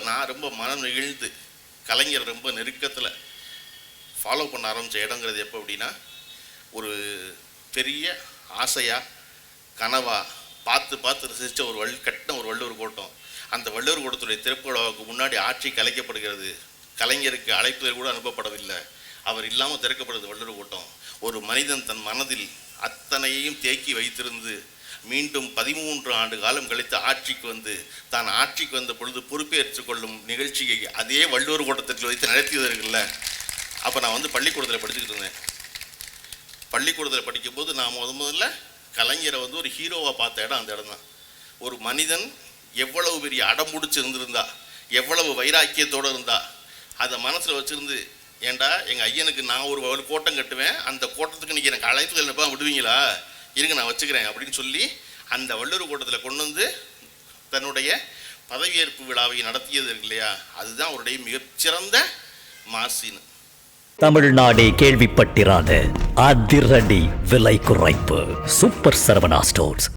நான் ரொம்ப மனம் நெகிழ்ந்து கலைஞர் ரொம்ப நெருக்கத்தில் ஃபாலோ பண்ண ஆரம்பித்த இடங்கிறது எப்போ அப்படின்னா, ஒரு பெரிய ஆசையாக கனவா பார்த்து பார்த்து ரசித்த ஒரு கட்டின ஒரு வள்ளுவர் கோட்டம். அந்த வள்ளுவர் கோட்டத்துடைய திறப்பு விழாவுக்கு முன்னாடி ஆட்சி கலைக்கப்படுகிறது. கலைஞருக்கு அழைப்புதல் கூட அனுப்பப்படவில்லை. அவர் இல்லாமல் திறக்கப்படுது வள்ளுவர் கோட்டம். ஒரு மனிதன் தன் மனதில் அத்தனையையும் தேக்கி வைத்திருந்து மீண்டும் 13 ஆண்டு காலம் கழித்து ஆட்சிக்கு வந்து தான் ஆட்சிக்கு வந்த பொழுது பொறுப்பேற்றுக் கொள்ளும் நிகழ்ச்சியை அதே வள்ளுவர் கோட்டத்தில் வைத்து நடத்தியதற்குல்ல. அப்போ நான் வந்து பள்ளிக்கூடத்தில் படிச்சுக்கிட்டு இருந்தேன். பள்ளிக்கூடத்தில் படிக்கும்போது நான் முதல்ல கலைஞரை வந்து ஒரு ஹீரோவாக பார்த்த இடம் அந்த இடம் தான். ஒரு மனிதன் எவ்வளவு பெரிய அடம் முடிச்சு இருந்திருந்தா, எவ்வளவு வைராக்கியத்தோடு இருந்தா, அதை மனசில் வச்சுருந்து, ஏண்டா எங்கள் ஐயனுக்கு நான் ஒரு கோட்டம் கட்டுவேன், அந்த கோட்டத்துக்கு நீங்கள் எனக்கு அழைப்புகள் எப்போ விடுவீங்களா, இருங்க நான் வச்சுக்கிறேன் அப்படின்னு சொல்லி அந்த வள்ளுவர் கோட்டத்தில் கொண்டு வந்து தன்னுடைய பதவியேற்பு விழாவை நடத்தியது இருக்கு இல்லையா, அதுதான் அவருடைய மிகச்சிறந்த மாசின்னு. தமிழ்நாடே கேள்விப்பட்டிராத அதிரடி விலை குறைப்பு சூப்பர் சரவணா ஸ்டோர்ஸ்.